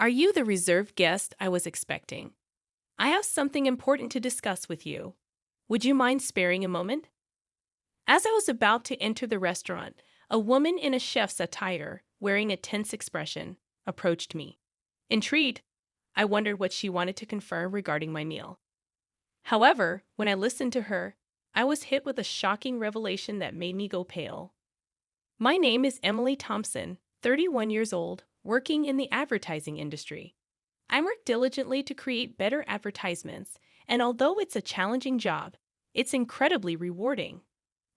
Are you the reserved guest I was expecting? I have something important to discuss with you. Would you mind sparing a moment? As I was about to enter the restaurant, a woman in a chef's attire, wearing a tense expression, approached me. Intrigued, I wondered what she wanted to confirm regarding my meal. However, when I listened to her, I was hit with a shocking revelation that made me go pale. My name is Emily Thompson, 31 years old, working in the advertising industry. I work diligently to create better advertisements, and although it's a challenging job, it's incredibly rewarding.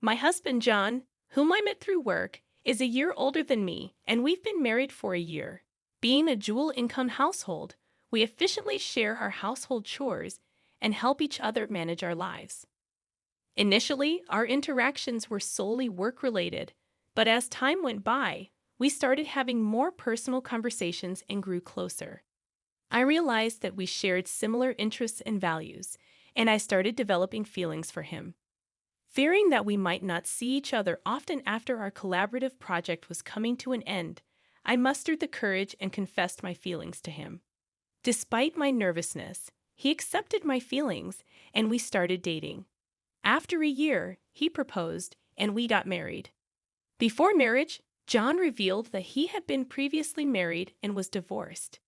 My husband, John, whom I met through work, is a year older than me, and we've been married for a year. Being a dual income household, we efficiently share our household chores and help each other manage our lives. Initially, our interactions were solely work related, but as time went by, we started having more personal conversations and grew closer. I realized that we shared similar interests and values, and I started developing feelings for him. Fearing that we might not see each other often after our collaborative project was coming to an end, I mustered the courage and confessed my feelings to him. Despite my nervousness, he accepted my feelings, and we started dating. After a year, he proposed, and we got married. Before marriage, John revealed that he had been previously married and was divorced.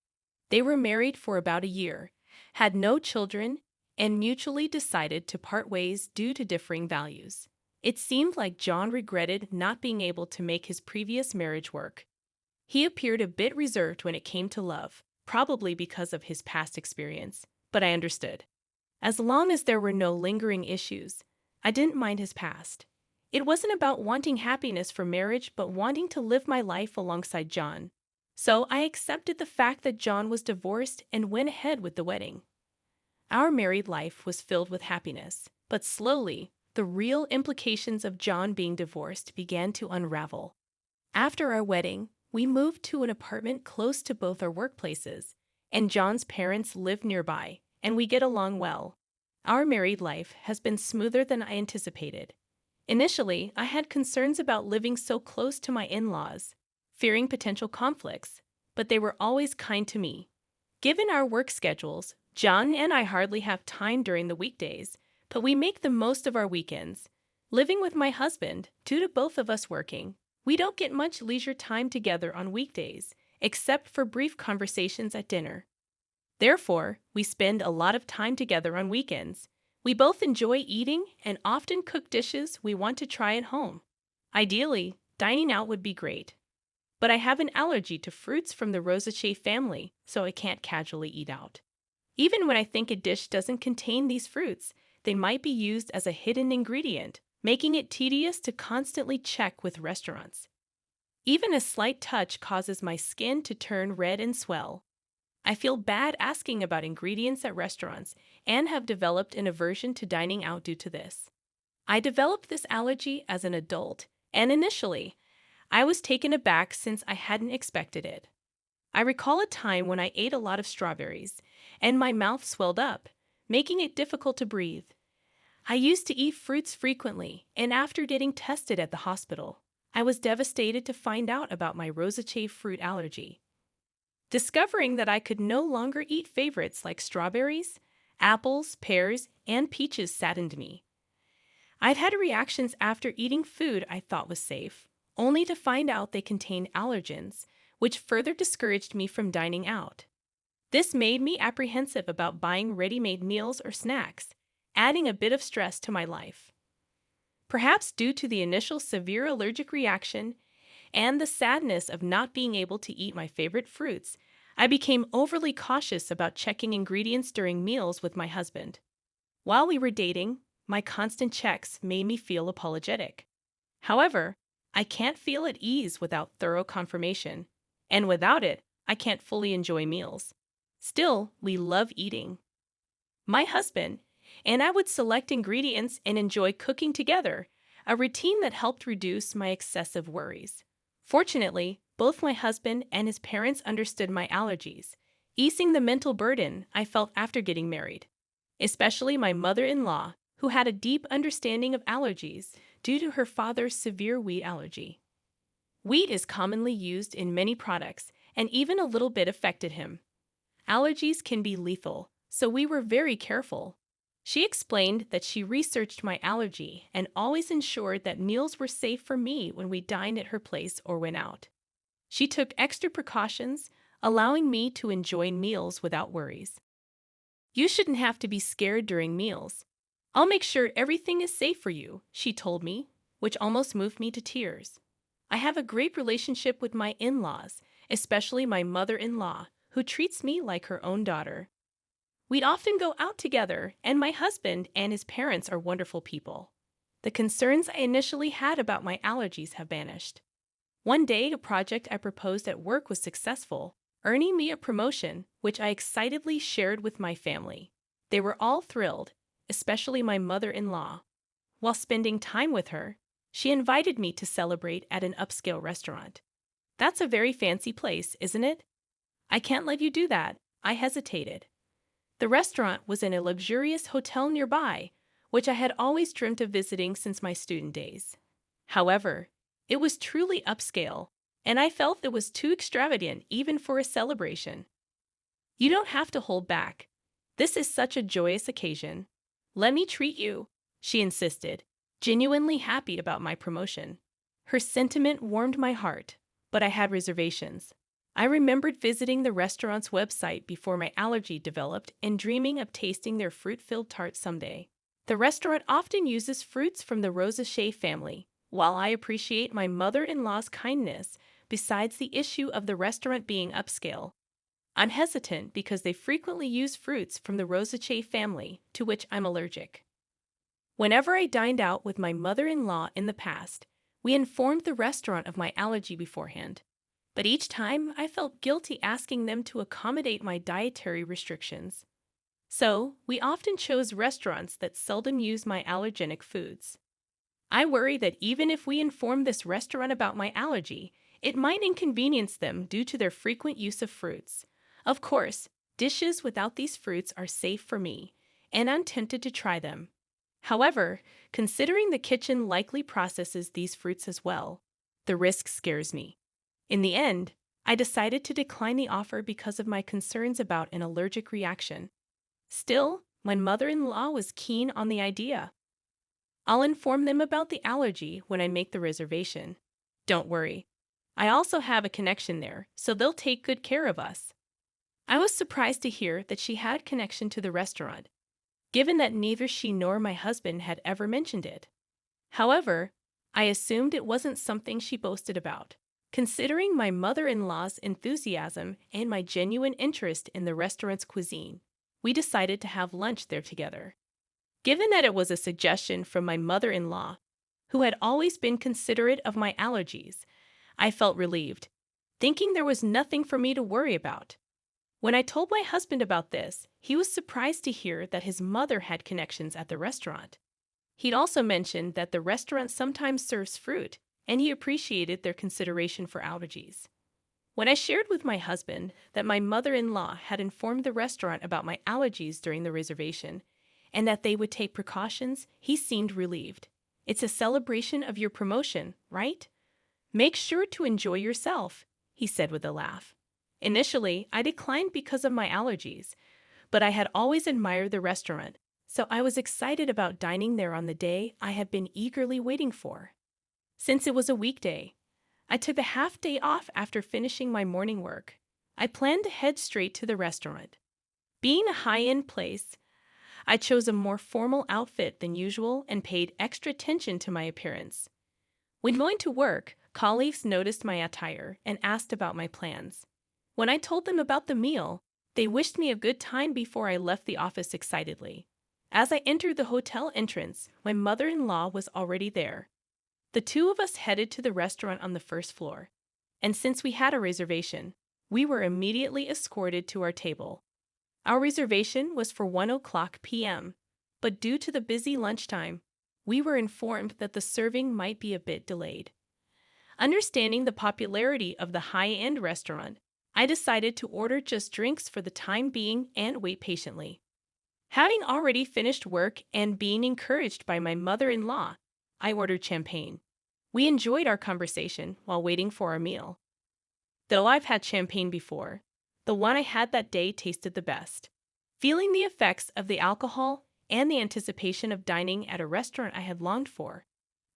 They were married for about a year, had no children, and mutually decided to part ways due to differing values. It seemed like John regretted not being able to make his previous marriage work. He appeared a bit reserved when it came to love, probably because of his past experience, but I understood. As long as there were no lingering issues, I didn't mind his past. It wasn't about wanting happiness for marriage, but wanting to live my life alongside John. So I accepted the fact that John was divorced and went ahead with the wedding. Our married life was filled with happiness, but slowly, the real implications of John being divorced began to unravel. After our wedding, we moved to an apartment close to both our workplaces, and John's parents live nearby, and we get along well. Our married life has been smoother than I anticipated. Initially, I had concerns about living so close to my in-laws, fearing potential conflicts, but they were always kind to me. Given our work schedules, John and I hardly have time during the weekdays, but we make the most of our weekends. Living with my husband, due to both of us working, we don't get much leisure time together on weekdays, except for brief conversations at dinner. Therefore, we spend a lot of time together on weekends. We both enjoy eating and often cook dishes we want to try at home. Ideally, dining out would be great. But I have an allergy to fruits from the Rosaceae family, so I can't casually eat out. Even when I think a dish doesn't contain these fruits, they might be used as a hidden ingredient, making it tedious to constantly check with restaurants. Even a slight touch causes my skin to turn red and swell. I feel bad asking about ingredients at restaurants and have developed an aversion to dining out due to this. I developed this allergy as an adult, and initially, I was taken aback since I hadn't expected it. I recall a time when I ate a lot of strawberries, and my mouth swelled up, making it difficult to breathe. I used to eat fruits frequently, and after getting tested at the hospital, I was devastated to find out about my Rosaceae fruit allergy. Discovering that I could no longer eat favorites like strawberries, apples, pears, and peaches saddened me. I'd had reactions after eating food I thought was safe, only to find out they contained allergens, which further discouraged me from dining out. This made me apprehensive about buying ready-made meals or snacks, adding a bit of stress to my life. Perhaps due to the initial severe allergic reaction and the sadness of not being able to eat my favorite fruits, I became overly cautious about checking ingredients during meals with my husband. While we were dating, my constant checks made me feel apologetic. However, I can't feel at ease without thorough confirmation, and without it, I can't fully enjoy meals. Still, we love eating. My husband and I would select ingredients and enjoy cooking together, a routine that helped reduce my excessive worries. Fortunately, both my husband and his parents understood my allergies, easing the mental burden I felt after getting married. Especially my mother-in-law, who had a deep understanding of allergies due to her father's severe wheat allergy. Wheat is commonly used in many products, and even a little bit affected him. Allergies can be lethal, so we were very careful. She explained that she researched my allergy and always ensured that meals were safe for me when we dined at her place or went out. She took extra precautions, allowing me to enjoy meals without worries. You shouldn't have to be scared during meals. I'll make sure everything is safe for you, she told me, which almost moved me to tears. I have a great relationship with my in-laws, especially my mother-in-law, who treats me like her own daughter. We'd often go out together, and my husband and his parents are wonderful people. The concerns I initially had about my allergies have vanished. One day, a project I proposed at work was successful, earning me a promotion, which I excitedly shared with my family. They were all thrilled, especially my mother-in-law. While spending time with her, she invited me to celebrate at an upscale restaurant. That's a very fancy place, isn't it? I can't let you do that, I hesitated. The restaurant was in a luxurious hotel nearby, which I had always dreamt of visiting since my student days. However, it was truly upscale, and I felt it was too extravagant even for a celebration. You don't have to hold back. This is such a joyous occasion. Let me treat you, she insisted, genuinely happy about my promotion. Her sentiment warmed my heart, but I had reservations. I remembered visiting the restaurant's website before my allergy developed and dreaming of tasting their fruit-filled tart someday. The restaurant often uses fruits from the Rosacea family. While I appreciate my mother-in-law's kindness, besides the issue of the restaurant being upscale, I'm hesitant because they frequently use fruits from the Rosacea family, to which I'm allergic. Whenever I dined out with my mother-in-law in the past, we informed the restaurant of my allergy beforehand. But each time, I felt guilty asking them to accommodate my dietary restrictions. So, we often chose restaurants that seldom use my allergenic foods. I worry that even if we inform this restaurant about my allergy, it might inconvenience them due to their frequent use of fruits. Of course, dishes without these fruits are safe for me, and I'm tempted to try them. However, considering the kitchen likely processes these fruits as well, the risk scares me. In the end, I decided to decline the offer because of my concerns about an allergic reaction. Still, my mother-in-law was keen on the idea. I'll inform them about the allergy when I make the reservation. Don't worry. I also have a connection there, so they'll take good care of us. I was surprised to hear that she had connection to the restaurant, given that neither she nor my husband had ever mentioned it. However, I assumed it wasn't something she boasted about. Considering my mother-in-law's enthusiasm and my genuine interest in the restaurant's cuisine, we decided to have lunch there together. Given that it was a suggestion from my mother-in-law, who had always been considerate of my allergies, I felt relieved, thinking there was nothing for me to worry about. When I told my husband about this, he was surprised to hear that his mother had connections at the restaurant. He'd also mentioned that the restaurant sometimes serves fruit, and he appreciated their consideration for allergies. When I shared with my husband that my mother-in-law had informed the restaurant about my allergies during the reservation, and that they would take precautions, he seemed relieved. It's a celebration of your promotion, right? Make sure to enjoy yourself, he said with a laugh. Initially, I declined because of my allergies, but I had always admired the restaurant, so I was excited about dining there on the day I had been eagerly waiting for. Since it was a weekday, I took the half day off after finishing my morning work. I planned to head straight to the restaurant. Being a high-end place, I chose a more formal outfit than usual and paid extra attention to my appearance. When going to work, colleagues noticed my attire and asked about my plans. When I told them about the meal, they wished me a good time before I left the office excitedly. As I entered the hotel entrance, my mother-in-law was already there. The two of us headed to the restaurant on the first floor, and since we had a reservation, we were immediately escorted to our table. Our reservation was for 1:00 p.m., but due to the busy lunchtime, we were informed that the serving might be a bit delayed. Understanding the popularity of the high-end restaurant, I decided to order just drinks for the time being and wait patiently. Having already finished work and being encouraged by my mother-in-law, I ordered champagne. We enjoyed our conversation while waiting for our meal. Though I've had champagne before, the one I had that day tasted the best. Feeling the effects of the alcohol and the anticipation of dining at a restaurant I had longed for,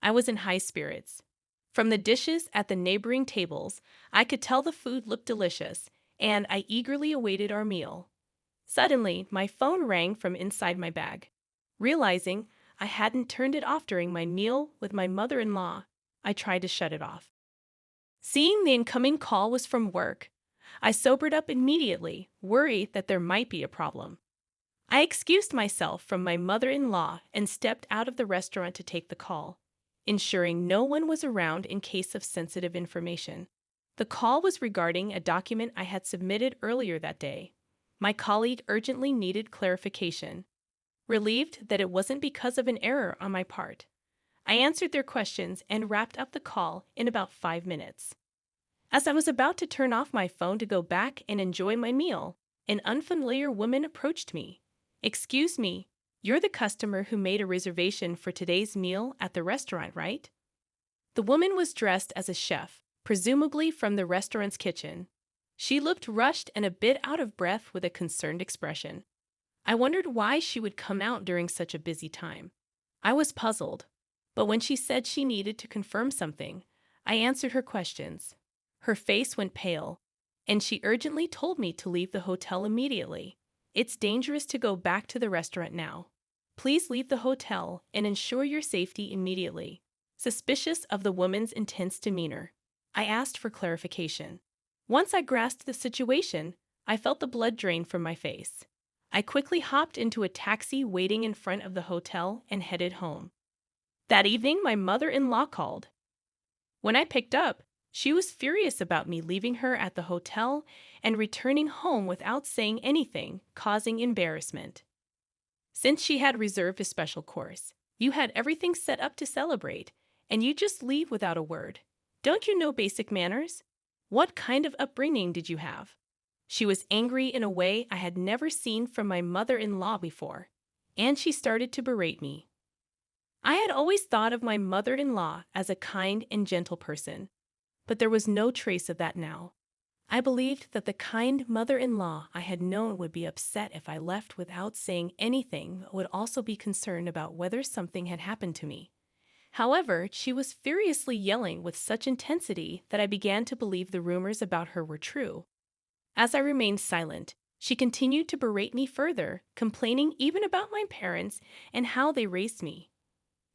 I was in high spirits. From the dishes at the neighboring tables, I could tell the food looked delicious, and I eagerly awaited our meal. Suddenly, my phone rang from inside my bag. Realizing I hadn't turned it off during my meal with my mother-in-law, I tried to shut it off. Seeing the incoming call was from work, I sobered up immediately, worried that there might be a problem. I excused myself from my mother-in-law and stepped out of the restaurant to take the call, ensuring no one was around in case of sensitive information. The call was regarding a document I had submitted earlier that day. My colleague urgently needed clarification. Relieved that it wasn't because of an error on my part, I answered their questions and wrapped up the call in about 5 minutes. As I was about to turn off my phone to go back and enjoy my meal, an unfamiliar woman approached me. "Excuse me, you're the customer who made a reservation for today's meal at the restaurant, right?" The woman was dressed as a chef, presumably from the restaurant's kitchen. She looked rushed and a bit out of breath with a concerned expression. I wondered why she would come out during such a busy time. I was puzzled, but when she said she needed to confirm something, I answered her questions. Her face went pale, and she urgently told me to leave the hotel immediately. "It's dangerous to go back to the restaurant now. Please leave the hotel and ensure your safety immediately." Suspicious of the woman's intense demeanor, I asked for clarification. Once I grasped the situation, I felt the blood drain from my face. I quickly hopped into a taxi waiting in front of the hotel and headed home. That evening, my mother-in-law called. When I picked up, she was furious about me leaving her at the hotel and returning home without saying anything, causing embarrassment. "Since she had reserved a special course, you had everything set up to celebrate, and you just leave without a word. Don't you know basic manners? What kind of upbringing did you have?" She was angry in a way I had never seen from my mother-in-law before, and she started to berate me. I had always thought of my mother-in-law as a kind and gentle person, but there was no trace of that now. I believed that the kind mother-in-law I had known would be upset if I left without saying anything, but would also be concerned about whether something had happened to me. However, she was furiously yelling with such intensity that I began to believe the rumors about her were true. As I remained silent, she continued to berate me further, complaining even about my parents and how they raised me.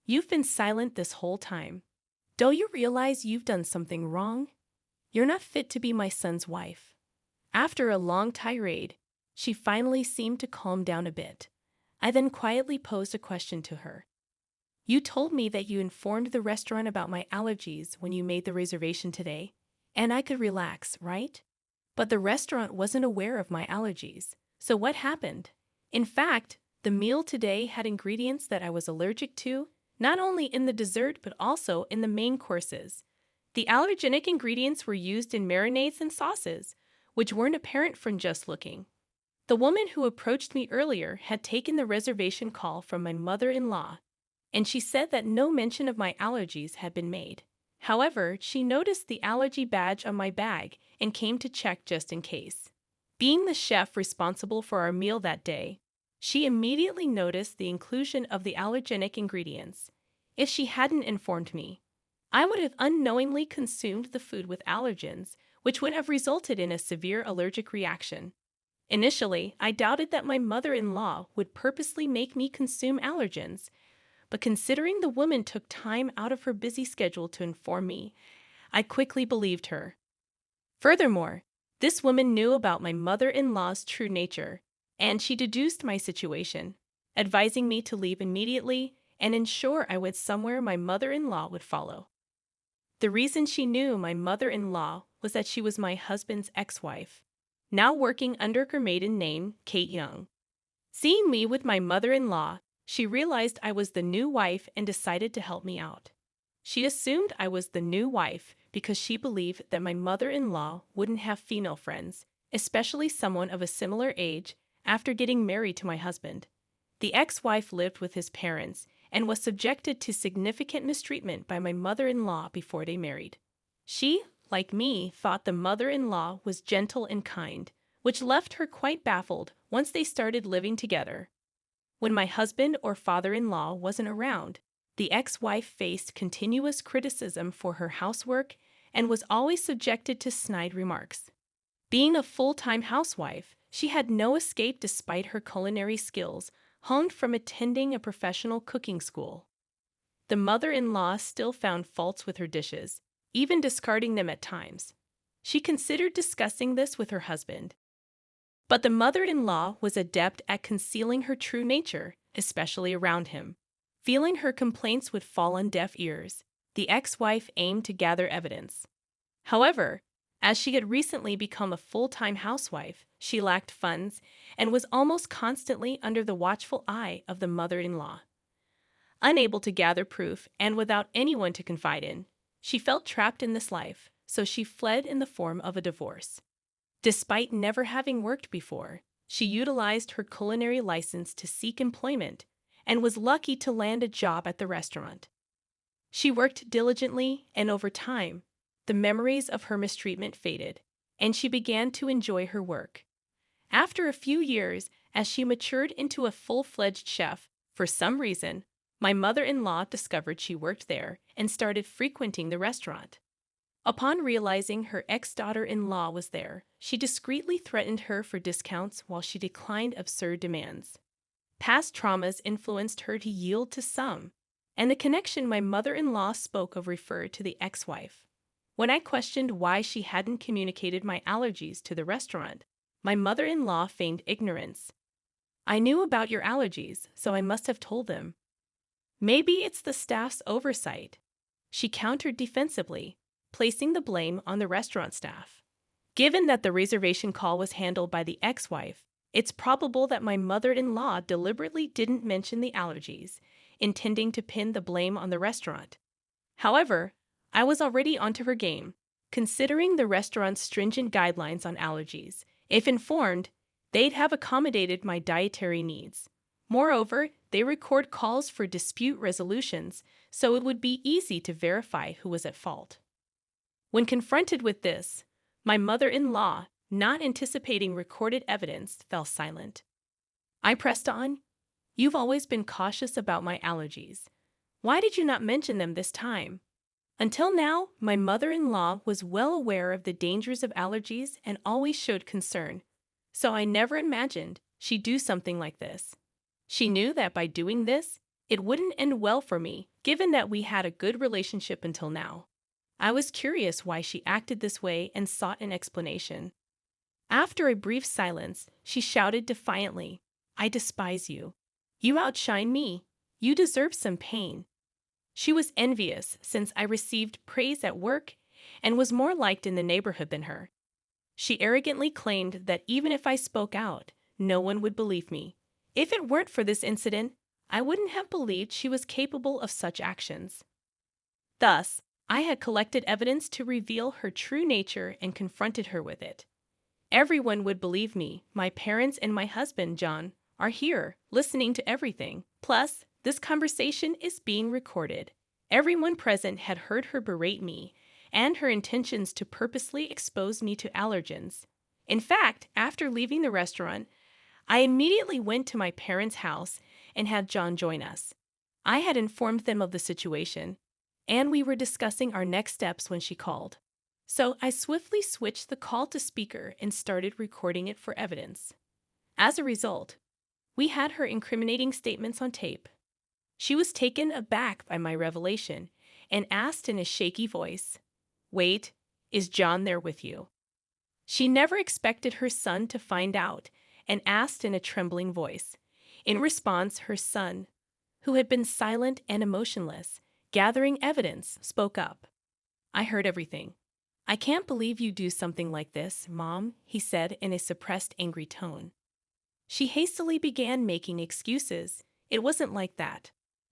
"You've been silent this whole time. Don't you realize you've done something wrong? You're not fit to be my son's wife." After a long tirade, she finally seemed to calm down a bit. I then quietly posed a question to her. "You told me that you informed the restaurant about my allergies when you made the reservation today, and I could relax, right? But the restaurant wasn't aware of my allergies. So what happened? In fact, the meal today had ingredients that I was allergic to, not only in the dessert but also in the main courses. The allergenic ingredients were used in marinades and sauces, which weren't apparent from just looking." The woman who approached me earlier had taken the reservation call from my mother-in-law, and she said that no mention of my allergies had been made. However, she noticed the allergy badge on my bag and came to check just in case. Being the chef responsible for our meal that day, she immediately noticed the inclusion of the allergenic ingredients. If she hadn't informed me, I would have unknowingly consumed the food with allergens, which would have resulted in a severe allergic reaction. Initially, I doubted that my mother-in-law would purposely make me consume allergens, but considering the woman took time out of her busy schedule to inform me, I quickly believed her. Furthermore, this woman knew about my mother-in-law's true nature, and she deduced my situation, advising me to leave immediately and ensure I went somewhere my mother-in-law would follow. The reason she knew my mother-in-law was that she was my husband's ex-wife, now working under her maiden name, Kate Young. Seeing me with my mother-in-law, she realized I was the new wife and decided to help me out. She assumed I was the new wife because she believed that my mother-in-law wouldn't have female friends, especially someone of a similar age, after getting married to my husband. The ex-wife lived with his parents and was subjected to significant mistreatment by my mother-in-law before they married. She, like me, thought the mother-in-law was gentle and kind, which left her quite baffled once they started living together. When my husband or father-in-law wasn't around, the ex-wife faced continuous criticism for her housework and was always subjected to snide remarks. Being a full-time housewife, she had no escape despite her culinary skills, honed from attending a professional cooking school. The mother-in-law still found faults with her dishes, even discarding them at times. She considered discussing this with her husband. But the mother-in-law was adept at concealing her true nature, especially around him. Feeling her complaints would fall on deaf ears, the ex-wife aimed to gather evidence. However, as she had recently become a full-time housewife, she lacked funds and was almost constantly under the watchful eye of the mother-in-law. Unable to gather proof and without anyone to confide in, she felt trapped in this life, so she fled in the form of a divorce. Despite never having worked before, she utilized her culinary license to seek employment and was lucky to land a job at the restaurant. She worked diligently, and over time, the memories of her mistreatment faded, and she began to enjoy her work. After a few years, as she matured into a full-fledged chef, for some reason, my mother-in-law discovered she worked there and started frequenting the restaurant. Upon realizing her ex-daughter-in-law was there, she discreetly threatened her for discounts while she declined absurd demands. Past traumas influenced her to yield to some, and the connection my mother-in-law spoke of referred to the ex-wife. When I questioned why she hadn't communicated my allergies to the restaurant, my mother-in-law feigned ignorance. "I knew about your allergies, so I must have told them." "Maybe it's the staff's oversight," she countered defensively, placing the blame on the restaurant staff. Given that the reservation call was handled by the ex-wife, it's probable that my mother-in-law deliberately didn't mention the allergies, intending to pin the blame on the restaurant. However, I was already onto her game, considering the restaurant's stringent guidelines on allergies. If informed, they'd have accommodated my dietary needs. Moreover, they record calls for dispute resolutions, so it would be easy to verify who was at fault. When confronted with this, my mother-in-law, not anticipating recorded evidence, fell silent. I pressed on. "You've always been cautious about my allergies. Why did you not mention them this time?" Until now, my mother-in-law was well aware of the dangers of allergies and always showed concern, so I never imagined she'd do something like this. She knew that by doing this, it wouldn't end well for me, given that we had a good relationship until now. I was curious why she acted this way and sought an explanation. After a brief silence, she shouted defiantly, "I despise you. You outshine me. You deserve some pain." She was envious since I received praise at work and was more liked in the neighborhood than her. She arrogantly claimed that even if I spoke out, no one would believe me. If it weren't for this incident, I wouldn't have believed she was capable of such actions. Thus, I had collected evidence to reveal her true nature and confronted her with it. Everyone would believe me. My parents and my husband, John, are here, listening to everything. Plus, this conversation is being recorded. Everyone present had heard her berate me and her intentions to purposely expose me to allergens. In fact, after leaving the restaurant, I immediately went to my parents' house and had John join us. I had informed them of the situation, and we were discussing our next steps when she called. So I swiftly switched the call to speaker and started recording it for evidence. As a result, we had her incriminating statements on tape. She was taken aback by my revelation and asked in a shaky voice, "Wait, is John there with you?" She never expected her son to find out and asked in a trembling voice. In response, her son, who had been silent and emotionless, gathering evidence, spoke up. "I heard everything. I can't believe you do something like this, Mom," he said in a suppressed, angry tone. She hastily began making excuses. "It wasn't like that.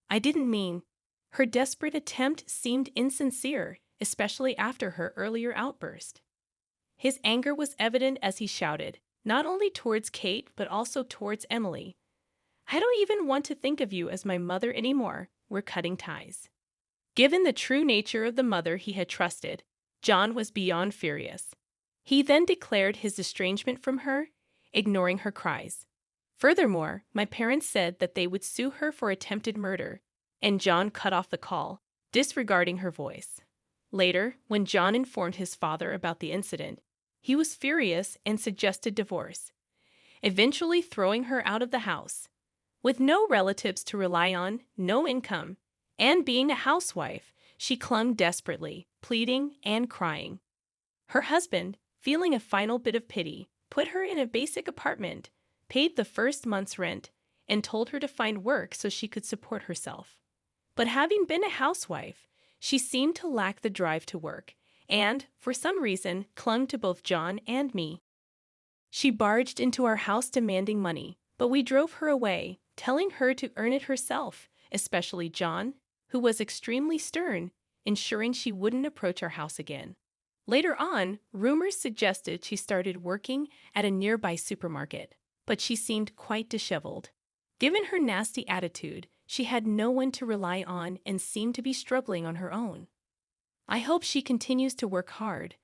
I didn't mean." Her desperate attempt seemed insincere, especially after her earlier outburst. His anger was evident as he shouted, not only towards Kate, but also towards Emily. "I don't even want to think of you as my mother anymore. We're cutting ties." Given the true nature of the mother he had trusted, John was beyond furious. He then declared his estrangement from her, ignoring her cries. Furthermore, my parents said that they would sue her for attempted murder, and John cut off the call, disregarding her voice. Later, when John informed his father about the incident, he was furious and suggested divorce, eventually throwing her out of the house. With no relatives to rely on, no income, and being a housewife, she clung desperately, pleading and crying. Her husband, feeling a final bit of pity, put her in a basic apartment, paid the first month's rent, and told her to find work so she could support herself. But having been a housewife, she seemed to lack the drive to work, and, for some reason, clung to both John and me. She barged into our house demanding money, but we drove her away, telling her to earn it herself, especially John, who was extremely stern, ensuring she wouldn't approach our house again. Later on, rumors suggested she started working at a nearby supermarket, but she seemed quite disheveled. Given her nasty attitude, she had no one to rely on and seemed to be struggling on her own. I hope she continues to work hard,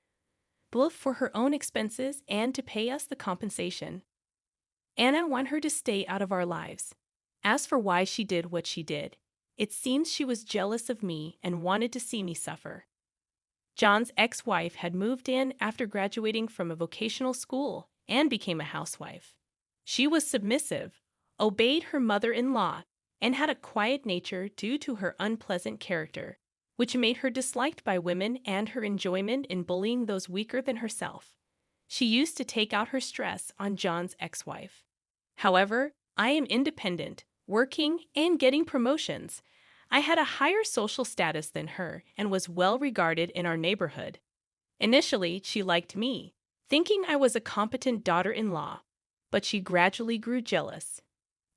both for her own expenses and to pay us the compensation. And I want her to stay out of our lives. As for why she did what she did, it seems she was jealous of me and wanted to see me suffer. John's ex-wife had moved in after graduating from a vocational school and became a housewife. She was submissive, obeyed her mother-in-law, and had a quiet nature due to her unpleasant character, which made her disliked by women and her enjoyment in bullying those weaker than herself. She used to take out her stress on John's ex-wife. However, I am independent, working, and getting promotions. I had a higher social status than her and was well regarded in our neighborhood. Initially, she liked me, thinking I was a competent daughter-in-law, but she gradually grew jealous.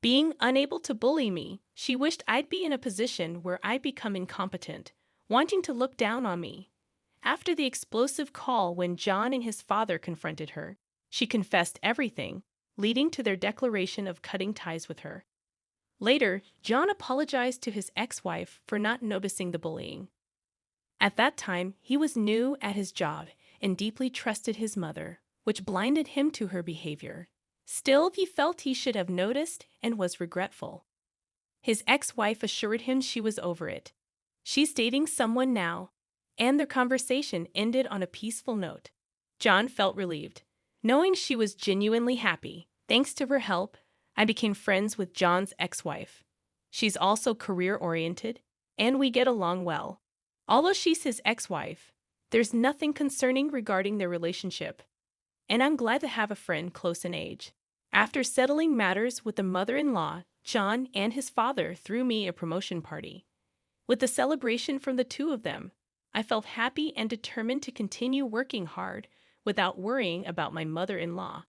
Being unable to bully me, she wished I'd be in a position where I'd become incompetent, wanting to look down on me. After the explosive call when John and his father confronted her, she confessed everything, leading to their declaration of cutting ties with her. Later, John apologized to his ex-wife for not noticing the bullying. At that time, he was new at his job and deeply trusted his mother, which blinded him to her behavior. Still, he felt he should have noticed and was regretful. His ex-wife assured him she was over it. She's dating someone now, and their conversation ended on a peaceful note. John felt relieved, knowing she was genuinely happy. Thanks to her help, I became friends with John's ex-wife. She's also career-oriented, and we get along well. Although she's his ex-wife, there's nothing concerning regarding their relationship, and I'm glad to have a friend close in age. After settling matters with the mother-in-law, John and his father threw me a promotion party. With the celebration from the two of them, I felt happy and determined to continue working hard without worrying about my mother-in-law.